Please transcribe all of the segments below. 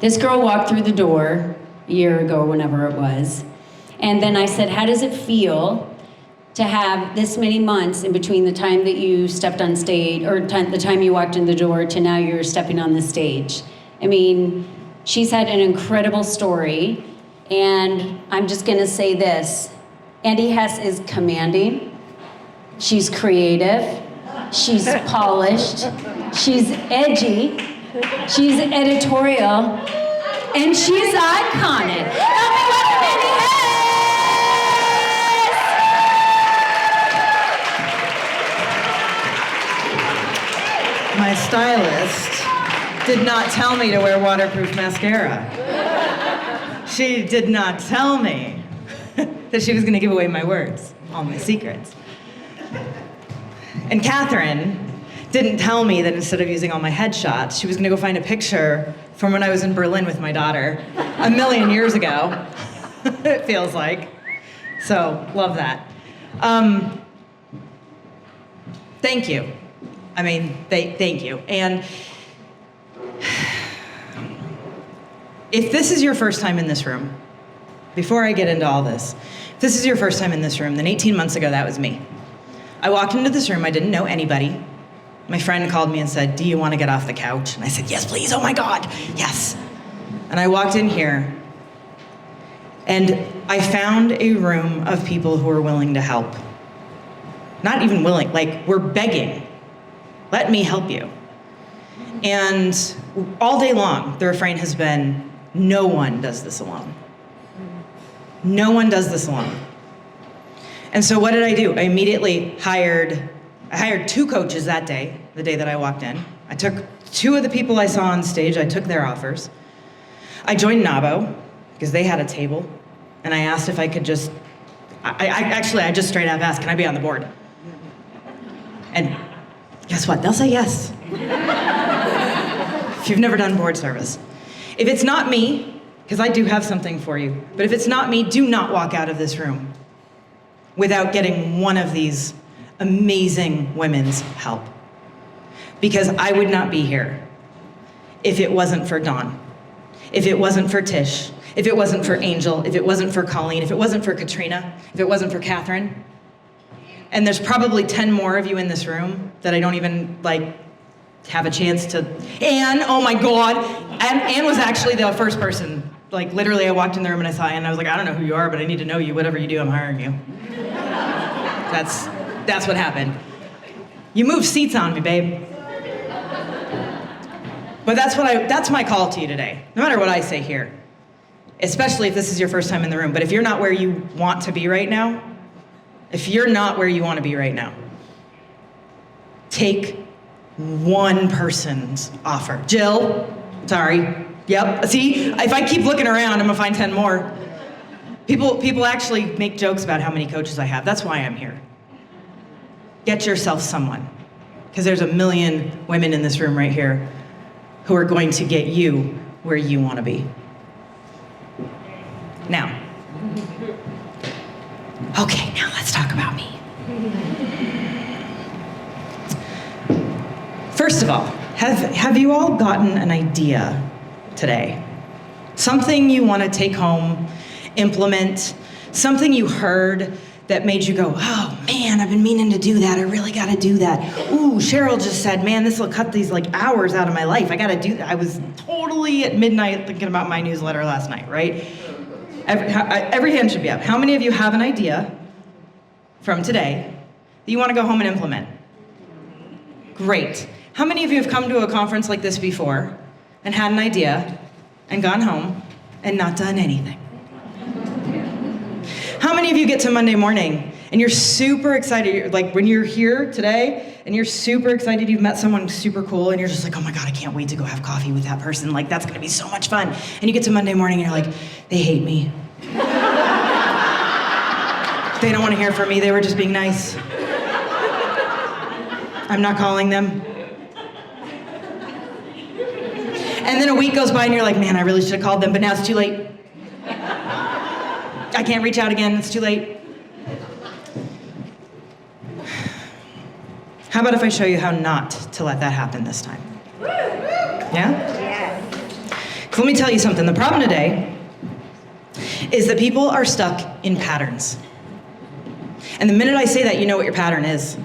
This girl walked through the door a year ago, whenever it was, and then I said, how does it feel to have this many months in between the time that you stepped on stage, or the time you walked in the door to now you're stepping on the stage? I mean, she's had an incredible story, and I'm just gonna say this. Andy Hess is commanding, she's creative, she's polished, she's edgy, she's editorial, and she's iconic. Help me welcome Andy Hess! My stylist did not tell me to wear waterproof mascara. She did not tell me that she was going to give away my words, all my secrets. And Catherine didn't tell me that instead of using all my headshots, she was going to go find a picture from when I was in Berlin with my daughter a million years ago, it feels like. So, love that. Thank you. I mean, thank you. And if this is your first time in this room, before I get into all this, if this is your first time in this room, then 18 months ago, that was me. I walked into this room, I didn't know anybody. My friend called me and said, do you want to get off the couch? And I said, yes, please, oh my God, yes. And I walked in here, and I found a room of people who are willing to help. Not even willing, like, we're begging. Let me help you. And all day long, the refrain has been, no one does this alone. No one does this alone. And so what did I do? I immediately hired 2 coaches that day, the day that I walked in. I took 2 of the people I saw on stage, I took their offers. I joined NABO, because they had a table, and I asked if I could just, I just straight up asked, can I be on the board? And guess what? They'll say yes. If you've never done board service. If it's not me, because I do have something for you, but if it's not me, do not walk out of this room without getting one of these amazing women's help. Because I would not be here if it wasn't for Dawn, if it wasn't for Tish, if it wasn't for Angel, if it wasn't for Colleen, if it wasn't for Katrina, if it wasn't for Catherine. And there's probably 10 more of you in this room that I don't even have a chance to. Anne, oh my God. Anne was actually the first person. Like literally I walked in the room and I saw Anne and I was like, I don't know who you are, but I need to know you. Whatever you do, I'm hiring you. That's what happened. You moved seats on me, babe. But that's my call to you today. No matter what I say here, especially if this is your first time in the room, but if you're not where you want to be right now, if you're not where you want to be right now, take one person's offer. Jill, sorry. Yep, see, if I keep looking around, I'm gonna find 10 more. People actually make jokes about how many coaches I have. That's why I'm here. Get yourself someone, because there's a million women in this room right here who are going to get you where you want to be. Now, okay, now let's talk about me. First of all, have you all gotten an idea today? Something you want to take home, implement, something you heard that made you go, oh man, I've been meaning to do that. I really got to do that. Ooh, Cheryl just said, man, this will cut these hours out of my life. I got to do that. I was totally at midnight thinking about my newsletter last night, right? Every hand should be up. How many of you have an idea from today that you want to go home and implement? Great. How many of you have come to a conference like this before and had an idea and gone home and not done anything? How many of you get to Monday morning and you're super excited, like when you're here today and you're super excited, you've met someone super cool and you're just like, oh my God, I can't wait to go have coffee with that person. Like, that's gonna be so much fun. And you get to Monday morning and you're like, they hate me. They don't wanna hear from me, they were just being nice. I'm not calling them. And then a week goes by and you're like, man, I really should have called them, but now it's too late. I can't reach out again, it's too late. How about if I show you how not to let that happen this time? Yeah? So let me tell you something. The problem today is that people are stuck in patterns. And the minute I say that, you know what your pattern is.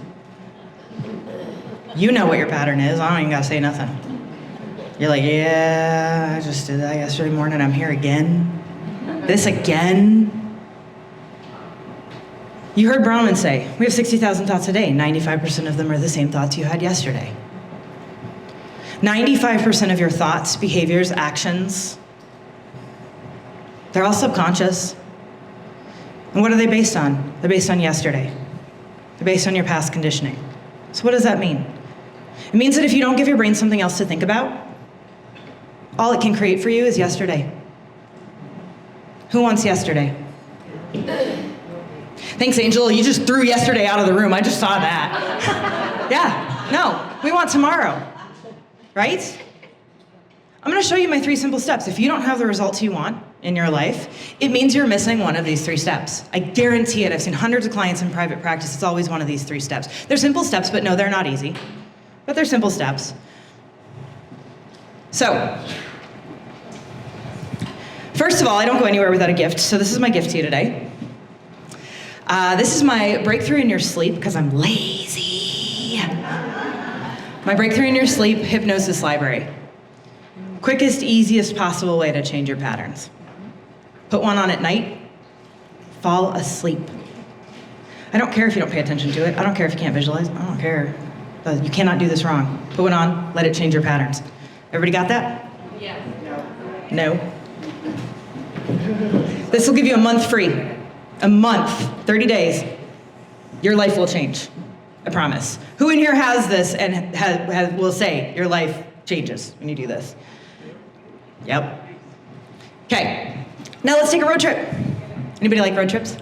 You know what your pattern is. I don't even gotta say nothing. You're like, yeah, I just did that yesterday morning. I'm here again. This again. You heard Brahman say, we have 60,000 thoughts a day. 95% of them are the same thoughts you had yesterday. 95% of your thoughts, behaviors, actions, they're all subconscious. And what are they based on? They're based on yesterday. They're based on your past conditioning. So what does that mean? It means that if you don't give your brain something else to think about, all it can create for you is yesterday. Who wants yesterday? Thanks, Angel. You just threw yesterday out of the room. I just saw that. Yeah, no, we want tomorrow, right? I'm gonna show you my 3 simple steps. If you don't have the results you want in your life, it means you're missing one of these 3 steps. I guarantee it. I've seen hundreds of clients in private practice. It's always one of these 3 steps. They're simple steps, but no, they're not easy. But they're simple steps. So, first of all, I don't go anywhere without a gift, so this is my gift to you today. This is my breakthrough in your sleep, because I'm lazy. My breakthrough in your sleep hypnosis library. Quickest, easiest possible way to change your patterns. Put one on at night, fall asleep. I don't care if you don't pay attention to it. I don't care if you can't visualize. I don't care. You cannot do this wrong. Put one on, let it change your patterns. Everybody got that? Yeah. No. This will give you a month free. A month, 30 days. Your life will change. I promise. Who in here has this and will say your life changes when you do this? Yep. Okay. Now let's take a road trip. Anybody like road trips?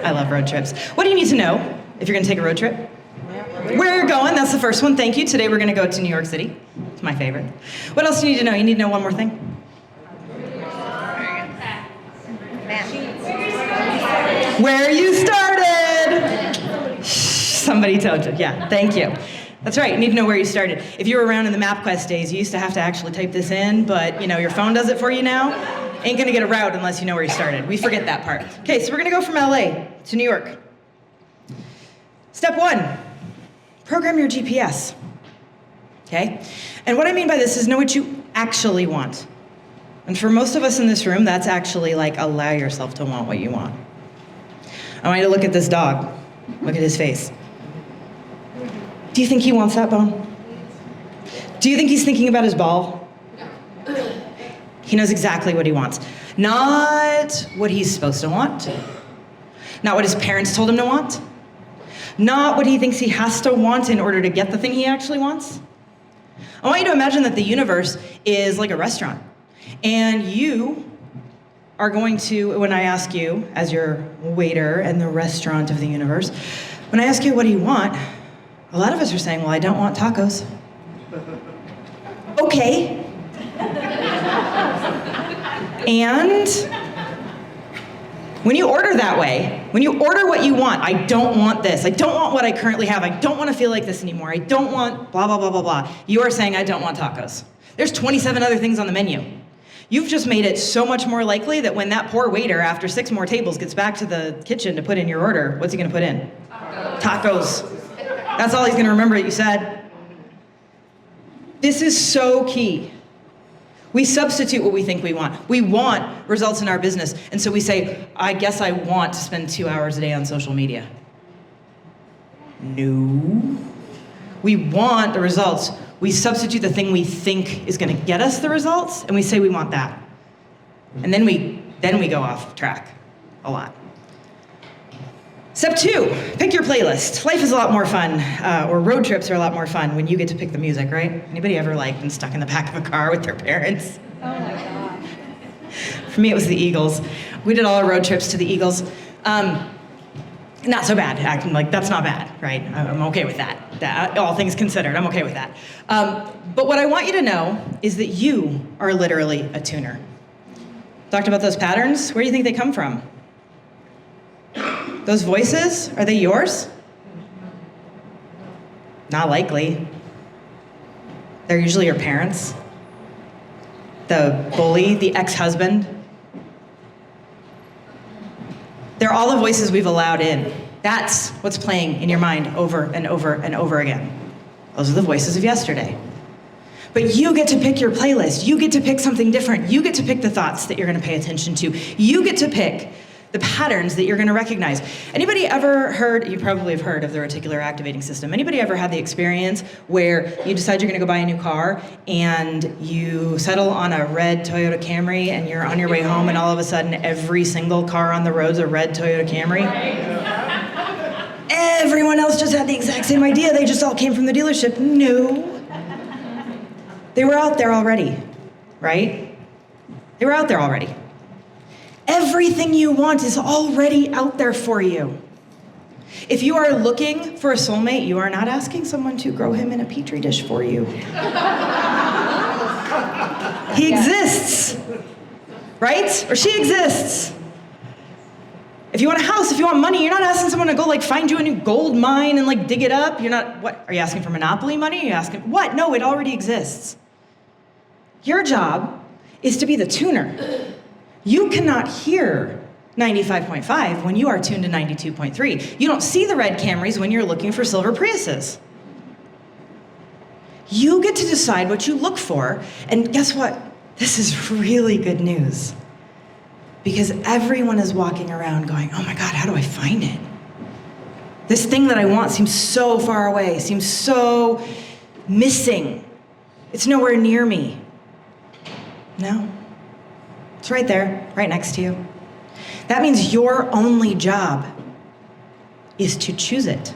I love road trips. What do you need to know if you're going to take a road trip? Where you're going, that's the first one. Thank you. Today we're going to go to New York City. It's my favorite. What else do you need to know? You need to know one more thing. Where you started. Somebody told you. Yeah, thank you. That's right, you need to know where you started. If you were around in the MapQuest days, you used to have to actually type this in, but your phone does it for you now. Ain't gonna get a route unless you know where you started. We forget that part. Okay, so we're gonna go from LA to New York. Step 1, program your GPS. Okay? And what I mean by this is know what you actually want. And for most of us in this room, that's actually like allow yourself to want what you want. I want you to look at this dog. Look at his face. Do you think he wants that bone? Do you think he's thinking about his ball? He knows exactly what he wants. Not what he's supposed to want. Not what his parents told him to want. Not what he thinks he has to want in order to get the thing he actually wants. I want you to imagine that the universe is like a restaurant. And you are going to, when I ask you, as your waiter and the restaurant of the universe, when I ask you what do you want, a lot of us are saying, well, I don't want tacos. Okay. And when you order that way, when you order what you want, I don't want this, I don't want what I currently have, I don't want to feel like this anymore, I don't want blah, blah, blah, blah, blah, you are saying I don't want tacos. There's 27 other things on the menu. You've just made it so much more likely that when that poor waiter, after 6 more tables, gets back to the kitchen to put in your order, what's he gonna put in? Tacos. That's all he's gonna remember that you said. This is so key. We substitute what we think we want. We want results in our business, and so we say, I guess I want to spend 2 hours a day on social media. No. We want the results. We substitute the thing we think is gonna get us the results, and we say we want that. And then we go off track a lot. Step 2, pick your playlist. Life is a lot more fun, or road trips are a lot more fun when you get to pick the music, right? Anybody ever been stuck in the back of a car with their parents? Oh my God. For me, it was the Eagles. We did all our road trips to the Eagles. Not so bad, acting like that's not bad, right? I'm okay with that. All things considered, I'm okay with that. But what I want you to know is that you are literally a tuner. Talked about those patterns. Where do you think they come from? Those voices, are they yours? Not likely. They're usually your parents. the bully, the ex-husband. They're all the voices we've allowed in. That's what's playing in your mind over and over and over again. Those are the voices of yesterday. But you get to pick your playlist. You get to pick something different. You get to pick the thoughts that you're going to pay attention to. You get to pick the patterns that you're going to recognize. Anybody ever heard, you probably have heard of the reticular activating system. Anybody ever had the experience where you decide you're going to go buy a new car and you settle on a red Toyota Camry and you're on your way home and all of a sudden every single car on the road's a red Toyota Camry? Everyone else just had the exact same idea. They just all came from the dealership. No. They were out there already, right? They were out there already. Everything you want is already out there for you. If you are looking for a soulmate, you are not asking someone to grow him in a petri dish for you. He exists, right? Or she exists. If you want a house, if you want money, you're not asking someone to go find you a new gold mine and dig it up. You're not, what, are you asking for Monopoly money? Are you asking, what? No, it already exists. Your job is to be the tuner. You cannot hear 95.5 when you are tuned to 92.3. You don't see the red Camrys when you're looking for silver Priuses. You get to decide what you look for, and guess what? This is really good news. Because everyone is walking around going, oh my God, how do I find it? This thing that I want seems so far away, seems so missing. It's nowhere near me. No. It's right there, right next to you. That means your only job is to choose it,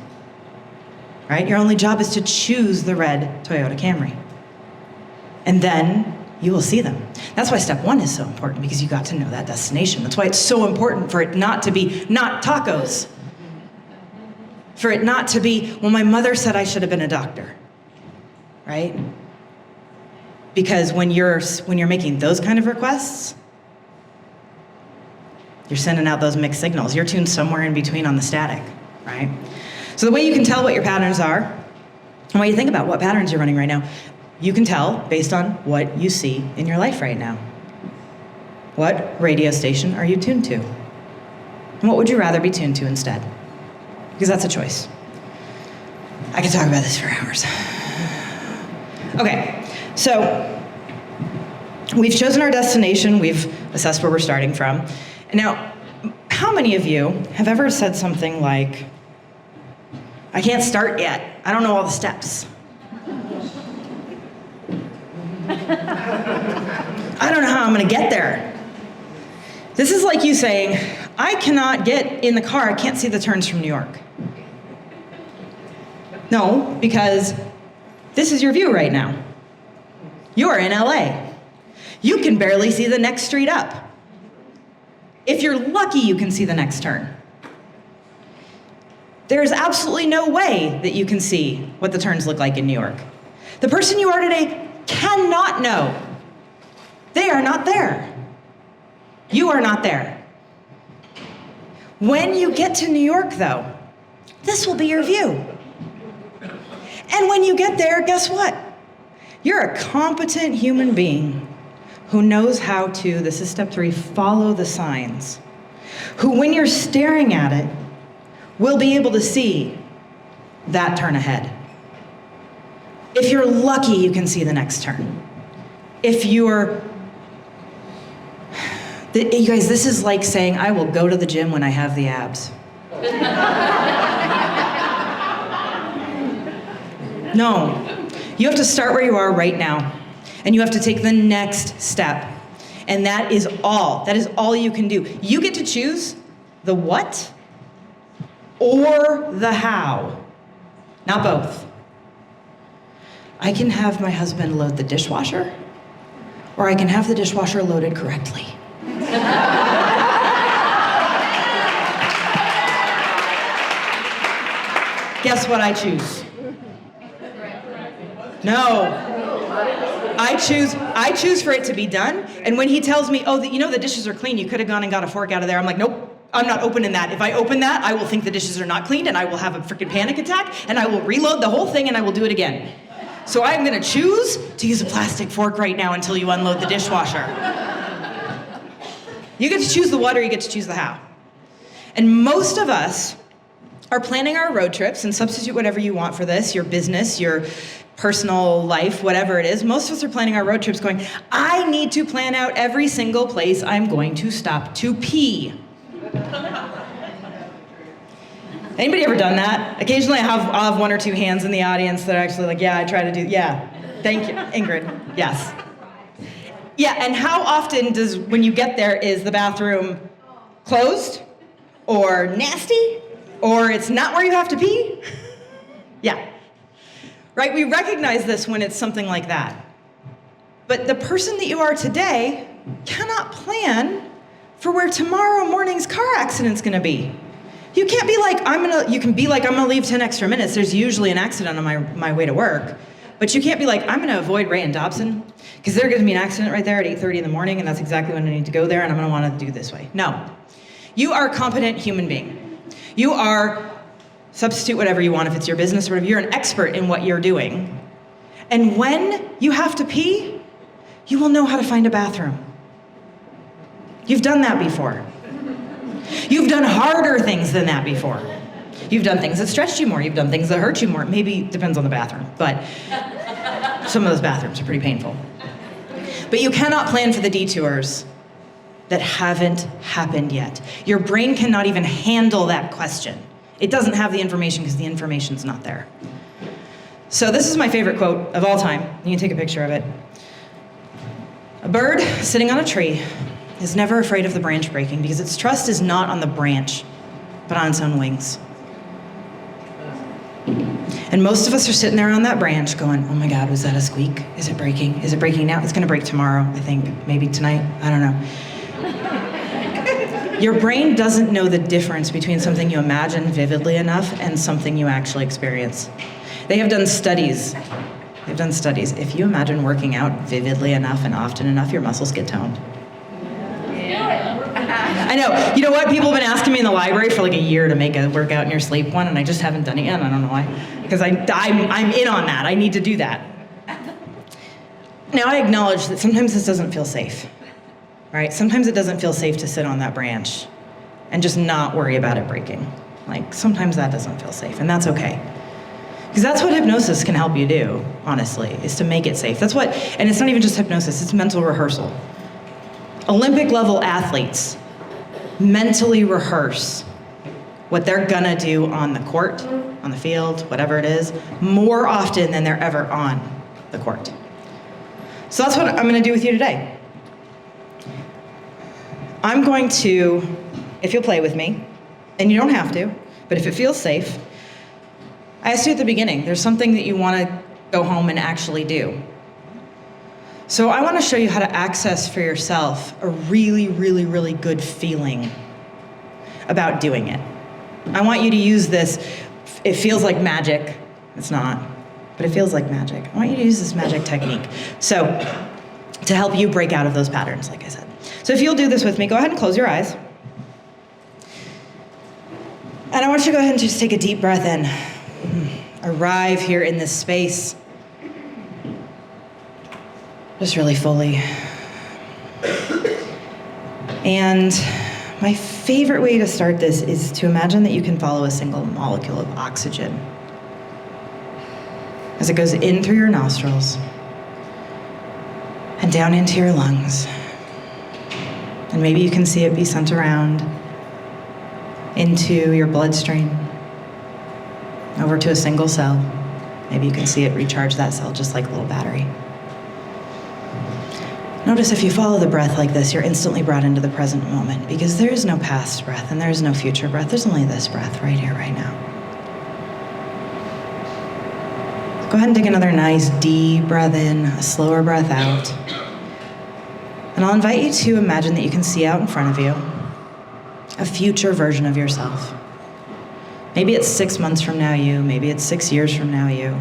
right? Your only job is to choose the red Toyota Camry. And then you will see them. That's why step one is so important, because you got to know that destination. That's why it's so important for it not to be not tacos. For it not to be, well, my mother said I should have been a doctor, right? Because when you're making those kind of requests, you're sending out those mixed signals. You're tuned somewhere in between on the static, right? So the way you can tell what your patterns are, and what you think about what patterns you're running right now, you can tell based on what you see in your life right now. What radio station are you tuned to? And what would you rather be tuned to instead? Because that's a choice. I could talk about this for hours. Okay, so we've chosen our destination, we've assessed where we're starting from. Now, how many of you have ever said something like, I can't start yet, I don't know all the steps. I don't know how I'm gonna get there. This is like you saying, I cannot get in the car, I can't see the turns from New York. No, because this is your view right now. You are in LA. You can barely see the next street up. If you're lucky, you can see the next turn. There is absolutely no way that you can see what the turns look like in New York. The person you are today cannot know. They are not there. You are not there. When you get to New York, though, this will be your view. And when you get there, guess what? You're a competent human being who knows how to, this is step 3, follow the signs. Who, when you're staring at it, will be able to see that turn ahead. If you're lucky, you can see the next turn. If you're, you guys, this is like saying, I will go to the gym when I have the abs. No, you have to start where you are right now. And you have to take the next step. And that is all you can do. You get to choose the what or the how, not both. I can have my husband load the dishwasher, or I can have the dishwasher loaded correctly. Guess what I choose? No. I choose for it to be done, and when he tells me, oh, the dishes are clean, you could have gone and got a fork out of there, I'm like, nope, I'm not opening that. If I open that, I will think the dishes are not cleaned, and I will have a freaking panic attack, and I will reload the whole thing, and I will do it again. So I'm gonna choose to use a plastic fork right now until you unload the dishwasher. You get to choose the what, or you get to choose the how. And most of us are planning our road trips, and substitute whatever you want for this, your business, your personal life, whatever it is. Most of us are planning our road trips going, I need to plan out every single place I'm going to stop to pee. Anybody ever done that? Occasionally I'll have one or two hands in the audience that are actually like, yeah, I try to do, yeah. Thank you, Ingrid, yes. Yeah, and how often does, when you get there, is the bathroom closed, or nasty, or it's not where you have to pee? Yeah. Right, we recognize this when it's something like that. But the person that you are today cannot plan for where tomorrow morning's car accident's gonna be. You can't be like, you can be like, I'm gonna leave 10 extra minutes. There's usually an accident on my way to work. But you can't be like, I'm gonna avoid Ray and Dobson, because there's gonna be an accident right there at 8:30 in the morning, and that's exactly when I need to go there, and I'm gonna wanna do this way. No. You are a competent human being. You are, substitute whatever you want if it's your business or whatever, you're an expert in what you're doing. And when you have to pee, you will know how to find a bathroom. You've done that before. You've done harder things than that before. You've done things that stretched you more. You've done things that hurt you more. Maybe depends on the bathroom, but some of those bathrooms are pretty painful. But you cannot plan for the detours that haven't happened yet. Your brain cannot even handle that question. It doesn't have the information because the information's not there. So this is my favorite quote of all time. You can take a picture of it. A bird sitting on a tree is never afraid of the branch breaking because its trust is not on the branch, but on its own wings. And most of us are sitting there on that branch going, oh my God, was that a squeak? Is it breaking? Is it breaking now? It's gonna break tomorrow, I think, maybe tonight, I don't know. Your brain doesn't know the difference between something you imagine vividly enough and something you actually experience. They have done studies. They've done studies. If you imagine working out vividly enough and often enough, your muscles get toned. I know. You know what? People have been asking me in the library for like a year to make a workout in your sleep one, and I just haven't done it yet. I don't know why. Because I'm in on that. I need to do that. Now, I acknowledge that sometimes this doesn't feel safe. Right? Sometimes it doesn't feel safe to sit on that branch and just not worry about it breaking. Like, sometimes that doesn't feel safe, and that's okay. Because that's what hypnosis can help you do, honestly, is to make it safe. That's what, and it's not even just hypnosis, it's mental rehearsal. Olympic level athletes mentally rehearse what they're gonna do on the court, on the field, whatever it is, more often than they're ever on the court. So that's what I'm gonna do with you today. I'm going to, if you'll play with me, and you don't have to, but if it feels safe, I asked you at the beginning, there's something that you want to go home and actually do. So I want to show you how to access for yourself a really, really, really good feeling about doing it. I want you to use this, it feels like magic. It's not, but it feels like magic. I want you to use this magic technique. So, to help you break out of those patterns, like I said. So if you'll do this with me, go ahead and close your eyes. And I want you to go ahead and just take a deep breath in. Arrive here in this space. Just really fully. And my favorite way to start this is to imagine that you can follow a single molecule of oxygen as it goes in through your nostrils and down into your lungs. And maybe you can see it be sent around into your bloodstream, over to a single cell. Maybe you can see it recharge that cell just like a little battery. Notice if you follow the breath like this, you're instantly brought into the present moment because there is no past breath and there is no future breath. There's only this breath right here, right now. Go ahead and take another nice deep breath in, a slower breath out. And I'll invite you to imagine that you can see out in front of you a future version of yourself. Maybe it's 6 months from now you, maybe it's 6 years from now you.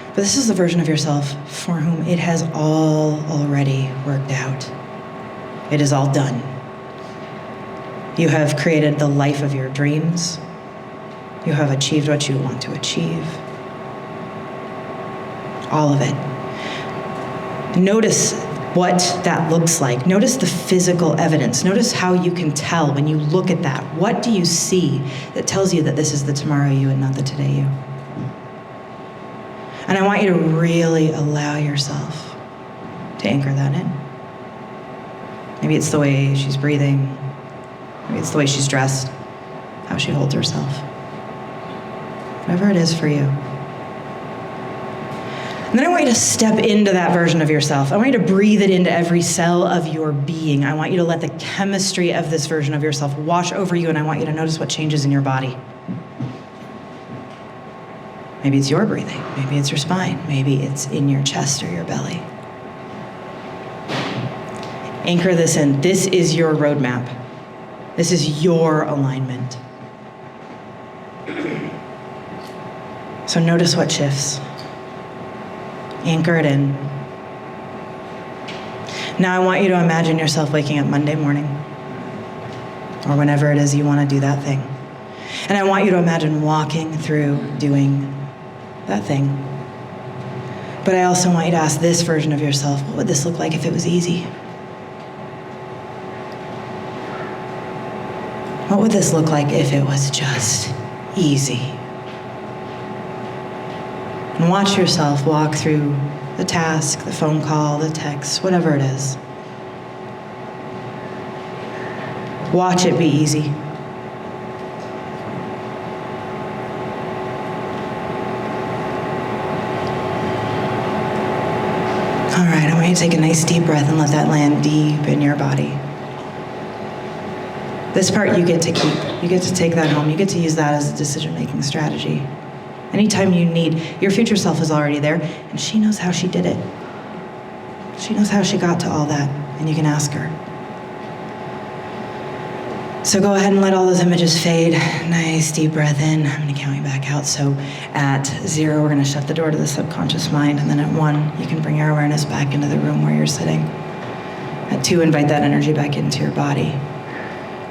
But this is the version of yourself for whom it has all already worked out. It is all done. You have created the life of your dreams. You have achieved what you want to achieve. All of it. Notice what that looks like. Notice the physical evidence. Notice how you can tell when you look at that. What do you see that tells you that this is the tomorrow you and not the today you? And I want you to really allow yourself to anchor that in. Maybe it's the way she's breathing. Maybe it's the way she's dressed, how she holds herself. Whatever it is for you. And then I want you to step into that version of yourself. I want you to breathe it into every cell of your being. I want you to let the chemistry of this version of yourself wash over you, and I want you to notice what changes in your body. Maybe it's your breathing. Maybe it's your spine. Maybe it's in your chest or your belly. Anchor this in. This is your roadmap. This is your alignment. So notice what shifts. Anchor it in. Now I want you to imagine yourself waking up Monday morning, or whenever it is you want to do that thing. And I want you to imagine walking through doing that thing. But I also want you to ask this version of yourself, what would this look like if it was easy? What would this look like if it was just easy? And watch yourself walk through the task, the phone call, the text, whatever it is. Watch it be easy. All right, I want you to take a nice deep breath and let that land deep in your body. This part you get to keep. You get to take that home. You get to use that as a decision-making strategy. Anytime you need, your future self is already there, and she knows how she did it. She knows how she got to all that, and you can ask her. So go ahead and let all those images fade. Nice deep breath in. I'm going to count you back out. So at 0, we're going to shut the door to the subconscious mind, and then at 1, you can bring your awareness back into the room where you're sitting. At 2, invite that energy back into your body.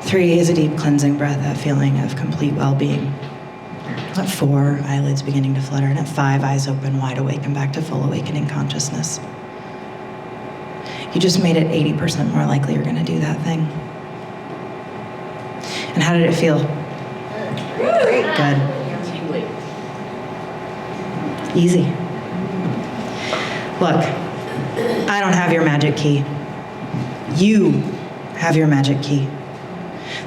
3 is a deep cleansing breath, that feeling of complete well-being. At 4, eyelids beginning to flutter, and at 5, eyes open, wide awake, and back to full awakening consciousness. You just made it 80% more likely you're going to do that thing. And how did it feel? Good. Easy. Look, I don't have your magic key. You have your magic key.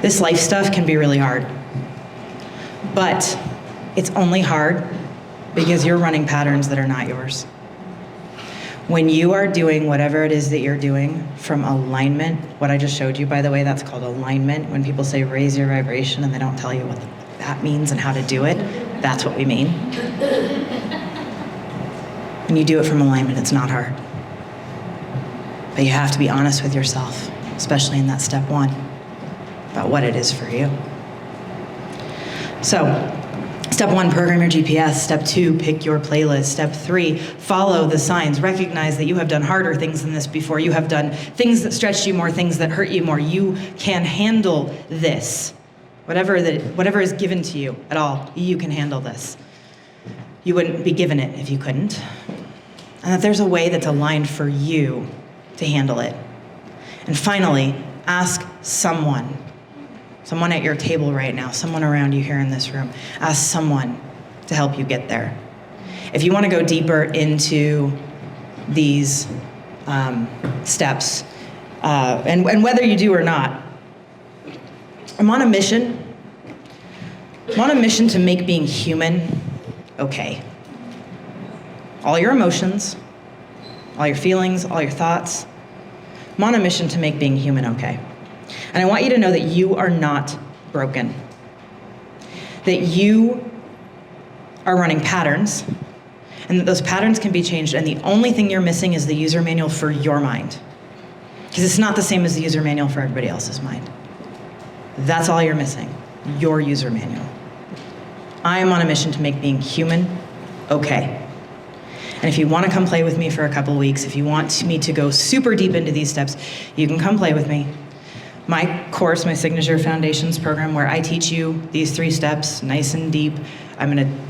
This life stuff can be really hard. But it's only hard because you're running patterns that are not yours. When you are doing whatever it is that you're doing from alignment, what I just showed you, by the way, that's called alignment. When people say raise your vibration and they don't tell you what that means and how to do it, that's what we mean. When you do it from alignment, it's not hard. But you have to be honest with yourself, especially in that step 1, about what it is for you. So, step 1, program your GPS. Step 2, pick your playlist. Step 3, follow the signs. Recognize that you have done harder things than this before. You have done things that stretched you more, things that hurt you more. You can handle this. Whatever is given to you at all, you can handle this. You wouldn't be given it if you couldn't. And that there's a way that's aligned for you to handle it. And finally, ask someone at your table right now, someone around you here in this room, ask someone to help you get there. If you want to go deeper into these steps, and whether you do or not, I'm on a mission. I'm on a mission to make being human okay. All your emotions, all your feelings, all your thoughts. I'm on a mission to make being human okay. And I want you to know that you are not broken. That you are running patterns, and that those patterns can be changed, and the only thing you're missing is the user manual for your mind. Because it's not the same as the user manual for everybody else's mind. That's all you're missing, your user manual. I am on a mission to make being human okay. And if you want to come play with me for a couple weeks, if you want me to go super deep into these steps, you can come play with me. My course, my Signature Foundations program, where I teach you these 3 steps, nice and deep. I'm going to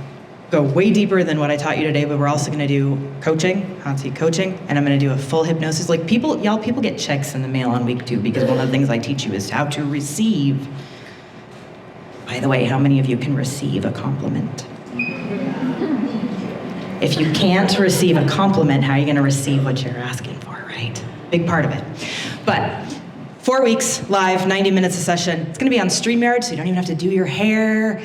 go way deeper than what I taught you today, but we're also gonna do coaching, hot seat coaching, and I'm gonna do a full hypnosis. Like people get checks in the mail on week 2 because one of the things I teach you is how to receive. By the way, how many of you can receive a compliment? If you can't receive a compliment, how are you gonna receive what you're asking for, right? Big part of it. But 4 weeks, live, 90 minutes a session. It's gonna be on StreamYard, so you don't even have to do your hair.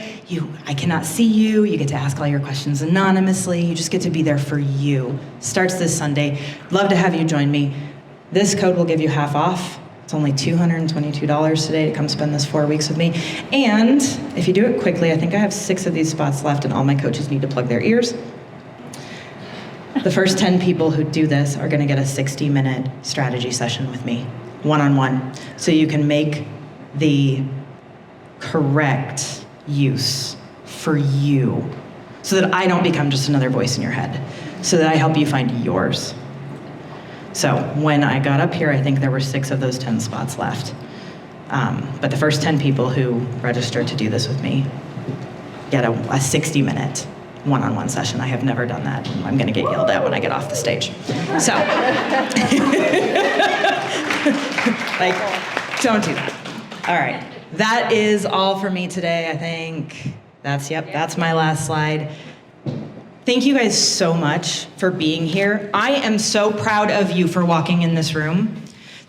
I cannot see you. You get to ask all your questions anonymously. You just get to be there for you. Starts this Sunday. Love to have you join me. This code will give you half off. It's only $222 today to come spend this 4 weeks with me. And if you do it quickly, I think I have 6 of these spots left and all my coaches need to plug their ears. The first 10 people who do this are gonna get a 60-minute strategy session with me, one-on-one, so you can make the correct use for you, so that I don't become just another voice in your head, so that I help you find yours. So when I got up here, I think there were 6 of those 10 spots left. But the first 10 people who registered to do this with me get a 60-minute one-on-one session. I have never done that. I'm gonna get yelled at when I get off the stage. So, like, don't do that. All right, that is all for me today, I think. That's my last slide. Thank you guys so much for being here. I am so proud of you for walking in this room.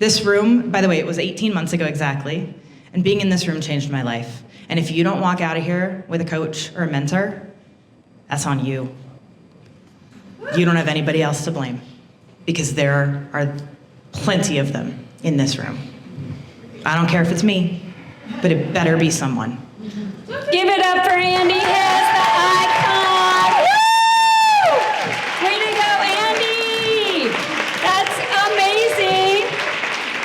This room, by the way, it was 18 months ago exactly, and being in this room changed my life. And if you don't walk out of here with a coach or a mentor, that's on you. You don't have anybody else to blame, because there are plenty of them in this room. I don't care if it's me, but it better be someone. Give it up for Andy Hess.